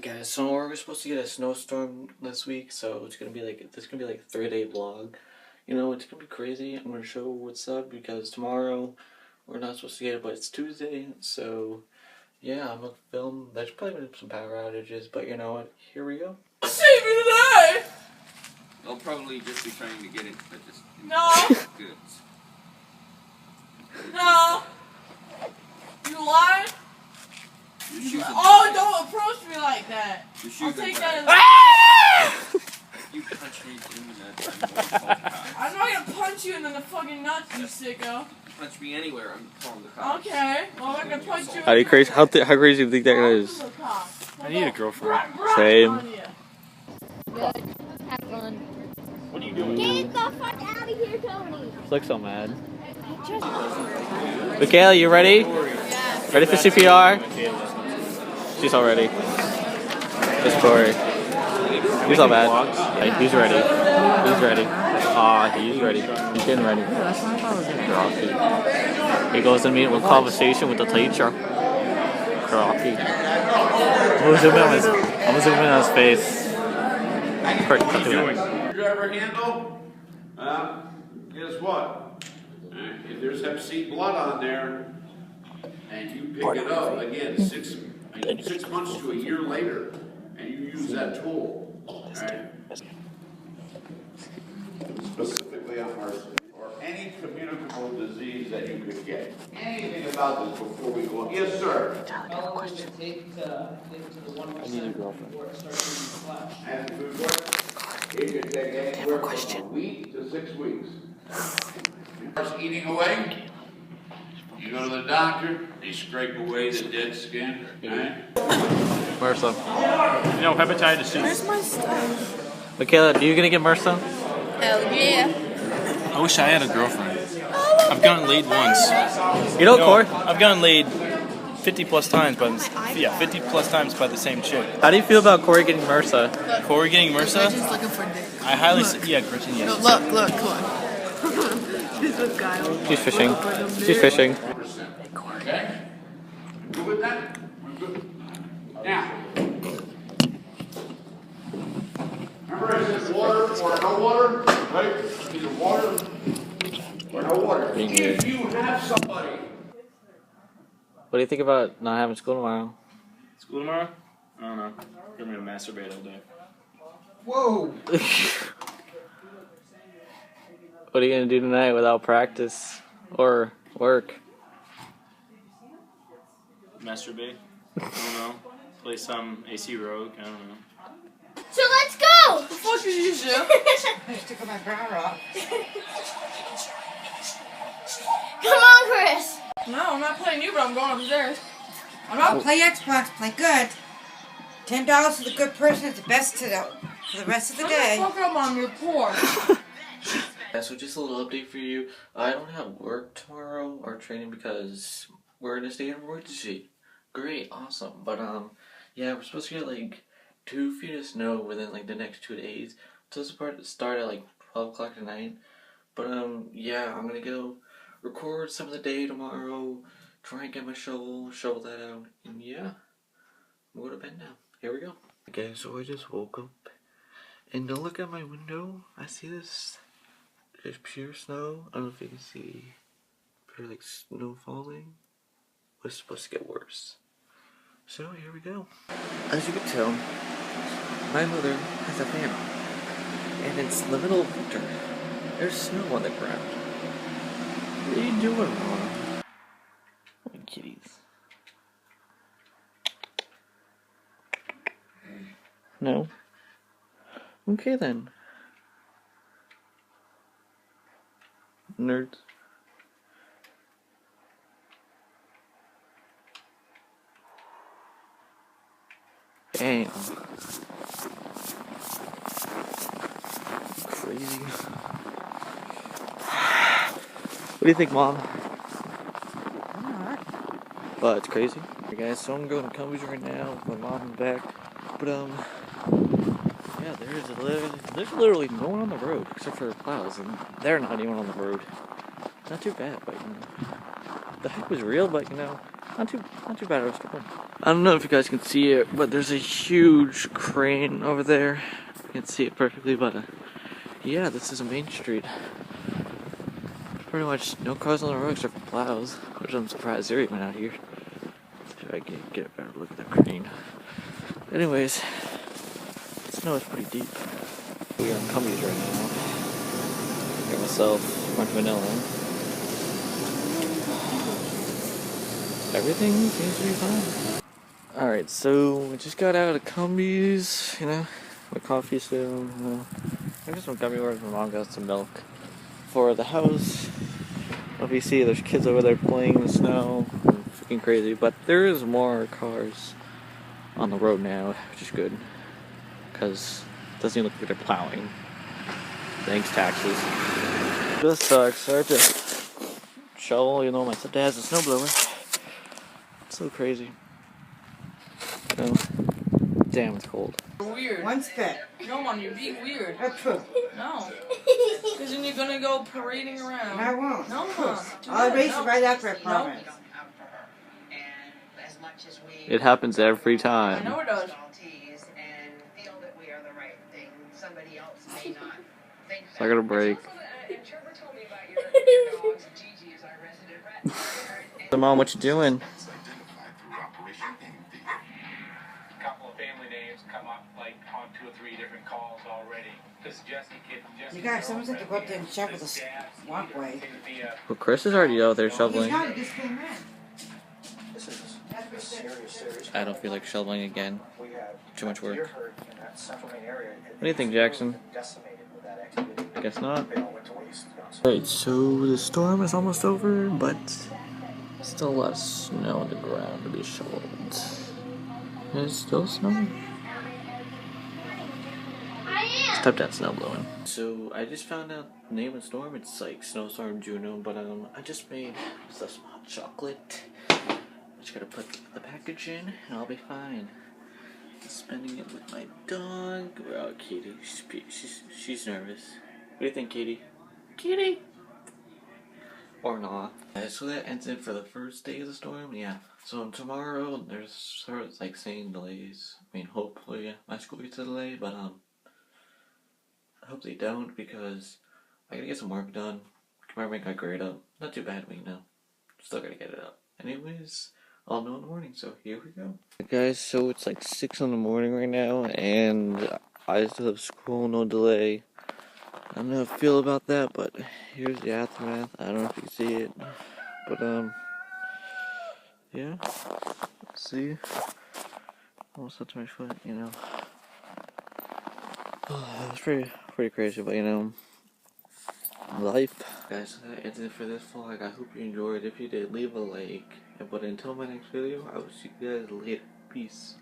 Guys, so we're supposed to get a snowstorm this week, so it's gonna be like this is gonna be like a 3-day vlog. You know, it's gonna be crazy. I'm gonna show what's up because tomorrow we're not supposed to get it, but it's Tuesday, so yeah, I'm gonna film. There's probably been some power outages, but you know what? Here we go. Save me today! They'll probably just be trying to get it, but just No. goods. No. You lied? Oh, don't approach me like that. I'll take that as You punch me in the I'm not gonna punch you in the fucking nuts, you sicko. punch me anywhere, I'm calling the cops. Okay, well I'm gonna punch you. How crazy? How crazy do you think that guy is? I need a girlfriend. Same. Good. Have fun. What are you doing? Get the fuck out of here, Tony. She looks so mad. Michaela, you ready? Yeah. Ready for CPR? She's all ready. It's Corey. He's all bad. Hey, he's ready. He's ready. Aw, he's ready. He's getting ready. Rocky. He goes to meet with conversation with the teacher. Rocky. I'm gonna zoom in on his face. What are you doing? Screwdriver handle, guess what? If there's Hep C blood on there, and you pick it up again 6 months to a year later, and you use that tool, right? Specifically on MRSA, or any communicable disease that you could get. Anything about this before we go on? Yes, sir. How long does it take to get to the 1% before it starts to flash? And food work, it could take anywhere from a week to 6 weeks. Starts eating away, you go to the doctor, they scrape away the dead skin, right? MRSA. No, hepatitis C. Where's my stuff? Michaela, are you gonna get MRSA? Hell yeah. I wish I had a girlfriend. I've gotten laid once. You know, Corey? I've gotten laid 50 plus times by the same chick. How do you feel about Corey getting MRSA? Corey getting MRSA? Gretchen's looking for dick. I highly yeah, Gretchen, yes. Look, come on. She's with Kyle. She's fishing. She's fishing. Okay? Good with that? We're good. Now, remember I said water or no water, right? Either water or no water. If you have somebody. What do you think about not having school tomorrow? School tomorrow? I don't know. I'm gonna masturbate all day. Whoa! What are you gonna do tonight without practice or work? Masturbate? I don't know. Play some AC Rogue? I don't know. So let's go! The fuck is you, Joe? Come on, Chris. No, I'm not playing you, but I'm going upstairs. I'm Oh, not. play Xbox, play good. $10 for the good person is the best for the rest of the Shut day. the fuck up, Mom, you're poor. Yeah, so just a little update for you. I don't have work tomorrow or training because we're in a state of emergency. Great, awesome. But yeah, we're supposed to get like 2 feet of snow within like the next 2 days. So it's supposed to start at like 12 o'clock tonight. But yeah, I'm gonna go record some of the day tomorrow. Try and get my shovel that out, and yeah, I'm going to bed now. Here we go. Okay, so I just woke up, and to look at my window, I see this. There's pure snow. I don't know if you can see pure like snow falling. It's supposed to get worse. So here we go. As you can tell, my mother has a fan on, and it's the middle of winter. There's snow on the ground. What are you doing, Mom? Oh, kitties. No. Okay then. Nerds. Damn. Crazy. What do you think, Mom? Well, it's crazy. Hey guys, so I'm going to Cumbies right now with my mom and back. But yeah, there's literally no one on the road except for plows, and they're not even on the road. Not too bad, but you know, the heck was real, but you know, not too bad of a storm. I don't know if you guys can see it, but there's a huge crane over there. You can see it perfectly, but yeah, this is a main street. Pretty much no cars on the road except for plows, which I'm surprised they're even out here. If I can get a better look at that crane. Anyways, the snow is pretty deep. We are in Cumbies right now. Got myself French vanilla. Everything seems to be fine. Alright, so we just got out of Cumbies, you know, my coffee soon. I got some gummy worms, my mom got some milk for the house. If you see, there's kids over there playing in the snow. Freaking crazy, but there is more cars on the road now, which is good. Because it doesn't even look like they're plowing. Thanks, taxes. This sucks. I have to shovel, you know, my stepdad has a snowblower. It's so crazy. You know, damn, it's cold. You're weird. One spit. No, Mom, you're being weird. That's true. No. Because then you're gonna go parading around. I won't. No, Mom. I'll erase it right after, I promise. It happens every I time. know it does. So I got a break. So Mom, what you doing? Couple of family names come up like on 2 or 3 different calls already. This Jesse kid, You guys, someone's have to go up there and shovel this walkway. Well, Chris is already out there He's shoveling. not, he just came in. I don't feel like shoveling again. Too much work. What do you think, Jackson? Guess not. Alright, so the storm is almost over, but still a lot of snow on the ground to be shoveled. It's still snowing. Stepdad's snow blowing. So I just found out the name of the storm. It's like Snowstorm Juno, but I just made some hot chocolate. Just gotta put the package in, and I'll be fine. Spending it with my dog. Oh, Katie, she's nervous. What do you think, Katie? Katie? Or not. So that ends it for the first day of the storm. Yeah. So tomorrow there's sort of like saying delays. I mean, hopefully my school gets a delay, but I hope they don't because I gotta get some work done. Tomorrow make my grade up. Not too bad, you know. Still gotta get it up. Anyways, I'll know in the morning. So here we go. Guys, so it's like 6 in the morning right now, and I still have school, no delay. I don't know how I feel about that, but here's the aftermath. I don't know if you can see it, but yeah. Let's see. Almost up to my foot, you know. It was pretty crazy, but you know, life. Guys, so that ends it for this vlog. I hope you enjoyed. If you did, leave a like. But until my next video, I will see you guys later. Peace.